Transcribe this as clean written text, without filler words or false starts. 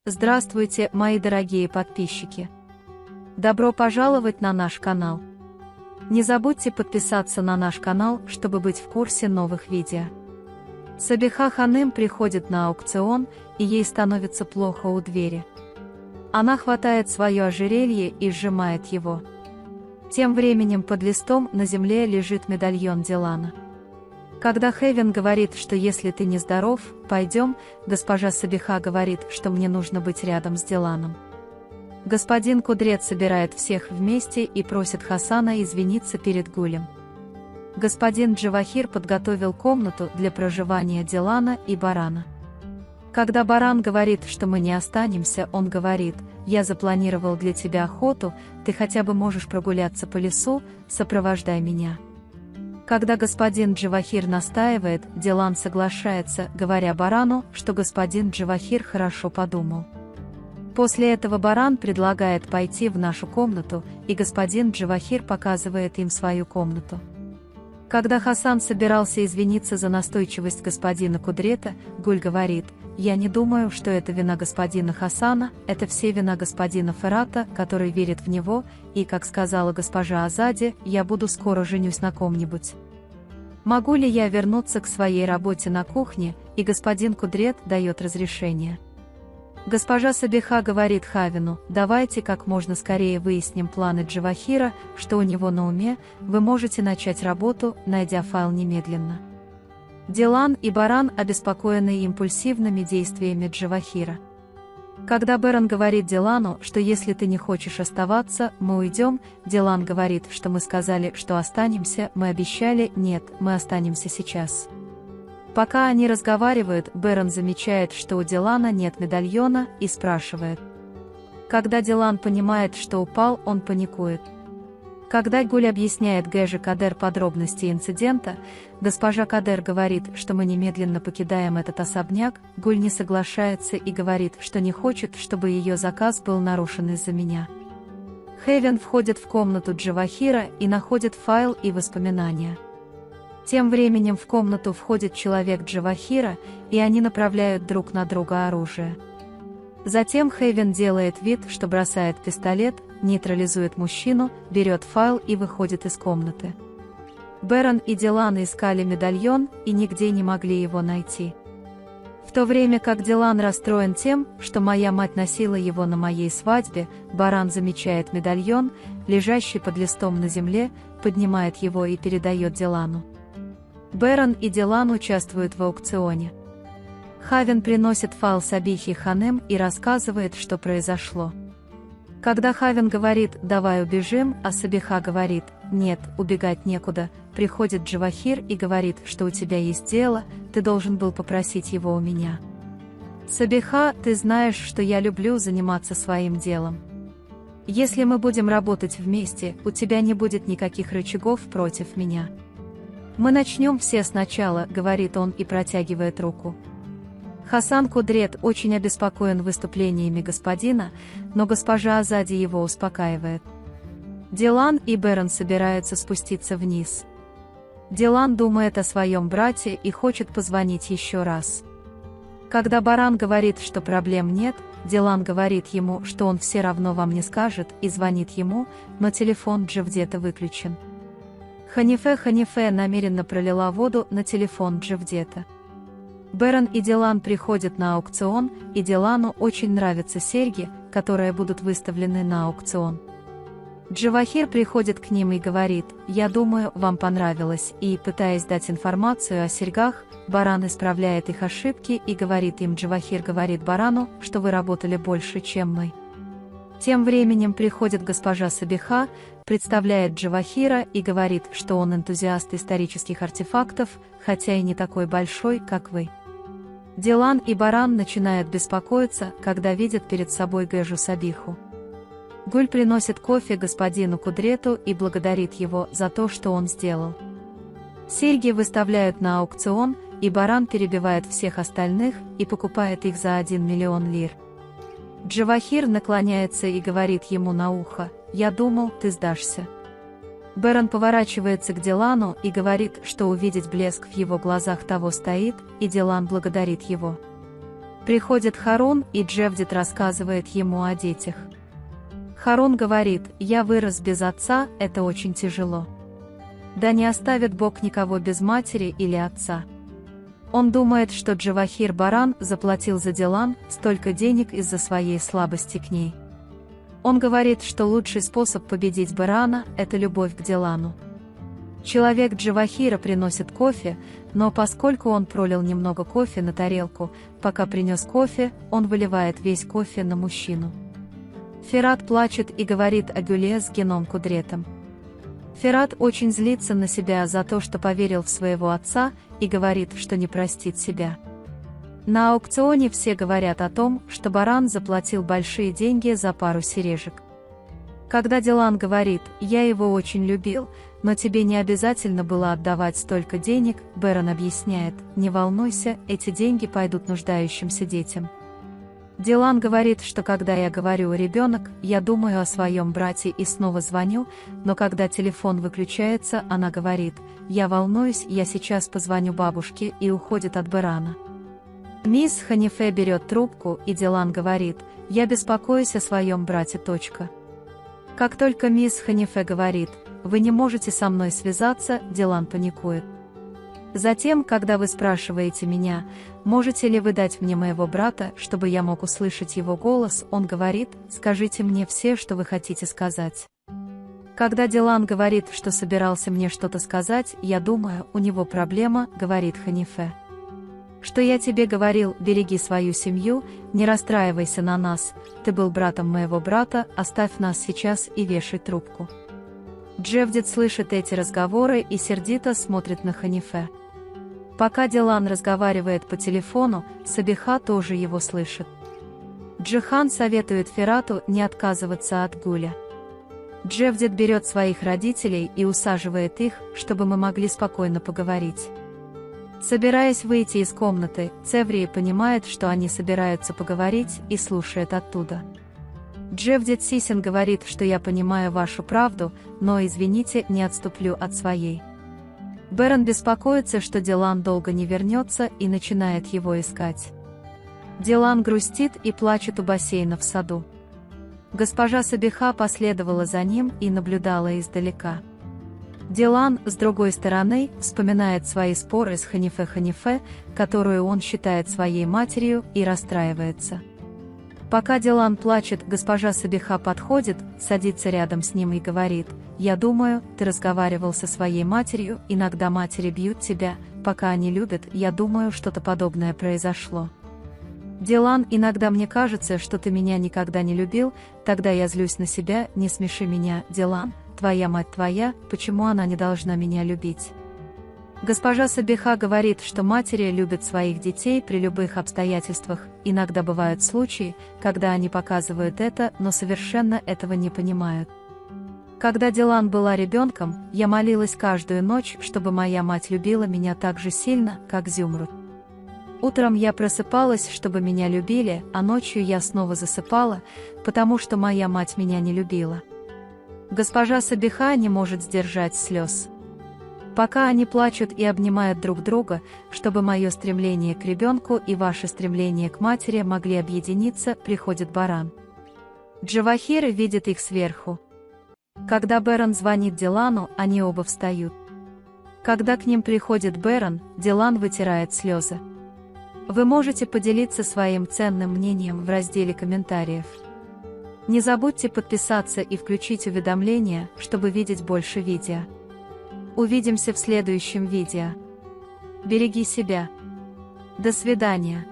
Здравствуйте, мои дорогие подписчики! Добро пожаловать на наш канал! Не забудьте подписаться на наш канал, чтобы быть в курсе новых видео. Сабиха Ханым приходит на аукцион, и ей становится плохо у двери. Она хватает свое ожерелье и сжимает его. Тем временем под листом на земле лежит медальон Дилана. Когда Хевен говорит, что если ты не здоров, пойдем, госпожа Сабиха говорит, что мне нужно быть рядом с Диланом. Господин Кудрет собирает всех вместе и просит Хасана извиниться перед Гулем. Господин Джавахир подготовил комнату для проживания Дилана и Барана. Когда Баран говорит, что мы не останемся, он говорит: «Я запланировал для тебя охоту, ты хотя бы можешь прогуляться по лесу, сопровождай меня». Когда господин Джавахир настаивает, Дилан соглашается, говоря Барану, что господин Джавахир хорошо подумал. После этого Баран предлагает пойти в нашу комнату, и господин Джавахир показывает им свою комнату. Когда Хасан собирался извиниться за настойчивость господина Кудрета, Гуль говорит: «Я не думаю, что это вина господина Хасана, это все вина господина Ферата, который верит в него, и, как сказала госпожа Азади, я буду скоро женюсь на ком-нибудь. Могу ли я вернуться к своей работе на кухне?» И господин Кудрет дает разрешение. Госпожа Сабиха говорит Хавину: «Давайте как можно скорее выясним планы Джавахира, что у него на уме, вы можете начать работу, найдя файл немедленно». Дилан и Баран обеспокоены импульсивными действиями Джавахира. Когда Баран говорит Дилану, что если ты не хочешь оставаться, мы уйдем, Дилан говорит, что мы сказали, что останемся, мы обещали, нет, мы останемся сейчас. Пока они разговаривают, Баран замечает, что у Дилана нет медальона, и спрашивает. Когда Дилан понимает, что упал, он паникует. Когда Гуль объясняет Гэже Кадер подробности инцидента, госпожа Кадер говорит, что мы немедленно покидаем этот особняк, Гуль не соглашается и говорит, что не хочет, чтобы ее заказ был нарушен из-за меня. Хевен входит в комнату Джавахира и находит файл и воспоминания. Тем временем в комнату входит человек Джавахира, и они направляют друг на друга оружие. Затем Хевен делает вид, что бросает пистолет, нейтрализует мужчину, берет файл и выходит из комнаты. Баран и Дилан искали медальон и нигде не могли его найти. В то время как Дилан расстроен тем, что моя мать носила его на моей свадьбе, Баран замечает медальон, лежащий под листом на земле, поднимает его и передает Дилану. Баран и Дилан участвуют в аукционе. Хавен приносит файл Сабихи Ханым и рассказывает, что произошло. Когда Хавен говорит «давай убежим», а Сабиха говорит «нет, убегать некуда», приходит Джавахир и говорит, что у тебя есть дело, ты должен был попросить его у меня. Сабиха, ты знаешь, что я люблю заниматься своим делом. Если мы будем работать вместе, у тебя не будет никаких рычагов против меня. Мы начнем все сначала, говорит он и протягивает руку. Хасан Кудрет очень обеспокоен выступлениями господина, но госпожа Азади его успокаивает. Дилан и Баран собираются спуститься вниз. Дилан думает о своем брате и хочет позвонить еще раз. Когда Баран говорит, что проблем нет, Дилан говорит ему, что он все равно вам не скажет, и звонит ему, но телефон Джавдета выключен. Ханифе намеренно пролила воду на телефон Джавдета. Баран и Дилан приходят на аукцион, и Дилану очень нравятся серьги, которые будут выставлены на аукцион. Джавахир приходит к ним и говорит: «Я думаю, вам понравилось», и, пытаясь дать информацию о серьгах, Баран исправляет их ошибки и говорит им: Джавахир говорит Барану, что вы работали больше, чем мы. Тем временем приходит госпожа Сабиха, представляет Джавахира и говорит, что он энтузиаст исторических артефактов, хотя и не такой большой, как вы. Дилан и Баран начинают беспокоиться, когда видят перед собой Гэжу Сабиху. Гуль приносит кофе господину Кудрету и благодарит его за то, что он сделал. Серьги выставляют на аукцион, и Баран перебивает всех остальных и покупает их за 1 миллион лир. Джавахир наклоняется и говорит ему на ухо: «Я думал, ты сдашься». Баран поворачивается к Дилану и говорит, что увидеть блеск в его глазах того стоит, и Дилан благодарит его. Приходит Харун, и Джевдет рассказывает ему о детях. Харун говорит: «Я вырос без отца, это очень тяжело. Да не оставит Бог никого без матери или отца». Он думает, что Джавахир Баран заплатил за Дилан столько денег из-за своей слабости к ней. Он говорит, что лучший способ победить Барана – это любовь к Дилану. Человек Джавахира приносит кофе, но поскольку он пролил немного кофе на тарелку, пока принес кофе, он выливает весь кофе на мужчину. Ферат плачет и говорит о Гюле с Геном Кудретом. Ферат очень злится на себя за то, что поверил в своего отца, и говорит, что не простит себя. На аукционе все говорят о том, что Баран заплатил большие деньги за пару сережек. Когда Дилан говорит: «Я его очень любил, но тебе не обязательно было отдавать столько денег», Бэрон объясняет: «Не волнуйся, эти деньги пойдут нуждающимся детям». Дилан говорит, что когда я говорю «ребенок», я думаю о своем брате и снова звоню, но когда телефон выключается, она говорит: «Я волнуюсь, я сейчас позвоню бабушке», и уходит от Бэрона. Мисс Ханифе берет трубку, и Дилан говорит: «Я беспокоюсь о своем брате. Как только мисс Ханифе говорит: «Вы не можете со мной связаться», Дилан паникует. Затем, когда вы спрашиваете меня: «Можете ли вы дать мне моего брата, чтобы я мог услышать его голос», он говорит: «Скажите мне все, что вы хотите сказать». Когда Дилан говорит, что собирался мне что-то сказать, я думаю, у него проблема, говорит Ханифе. «Что я тебе говорил, береги свою семью, не расстраивайся на нас, ты был братом моего брата, оставь нас сейчас и вешай трубку». Джевдет слышит эти разговоры и сердито смотрит на Ханифе. Пока Дилан разговаривает по телефону, Сабиха тоже его слышит. Джихан советует Ферату не отказываться от Гуля. Джевдет берет своих родителей и усаживает их, чтобы мы могли спокойно поговорить. Собираясь выйти из комнаты, Цеврии понимает, что они собираются поговорить, и слушает оттуда. Джевдет Сисин говорит, что я понимаю вашу правду, но, извините, не отступлю от своей. Бэрон беспокоится, что Дилан долго не вернется, и начинает его искать. Дилан грустит и плачет у бассейна в саду. Госпожа Сабиха последовала за ним и наблюдала издалека. Дилан, с другой стороны, вспоминает свои споры с Ханифе, которую он считает своей матерью, и расстраивается. Пока Дилан плачет, госпожа Сабиха подходит, садится рядом с ним и говорит: «Я думаю, ты разговаривал со своей матерью, иногда матери бьют тебя, пока они любят, я думаю, что-то подобное произошло. Дилан, иногда мне кажется, что ты меня никогда не любил, тогда я злюсь на себя, не смеши меня, Дилан, твоя мать твоя, почему она не должна меня любить?» Госпожа Сабиха говорит, что матери любят своих детей при любых обстоятельствах, иногда бывают случаи, когда они показывают это, но совершенно этого не понимают. Когда Дилан была ребенком, я молилась каждую ночь, чтобы моя мать любила меня так же сильно, как Зюмруд. Утром я просыпалась, чтобы меня любили, а ночью я снова засыпала, потому что моя мать меня не любила. Госпожа Сабиха не может сдержать слез. Пока они плачут и обнимают друг друга, чтобы мое стремление к ребенку и ваше стремление к матери могли объединиться, приходит Баран. Джавахир видит их сверху. Когда Бэрон звонит Дилану, они оба встают. Когда к ним приходит Бэрон, Дилан вытирает слезы. Вы можете поделиться своим ценным мнением в разделе комментариев. Не забудьте подписаться и включить уведомления, чтобы видеть больше видео. Увидимся в следующем видео. Береги себя. До свидания.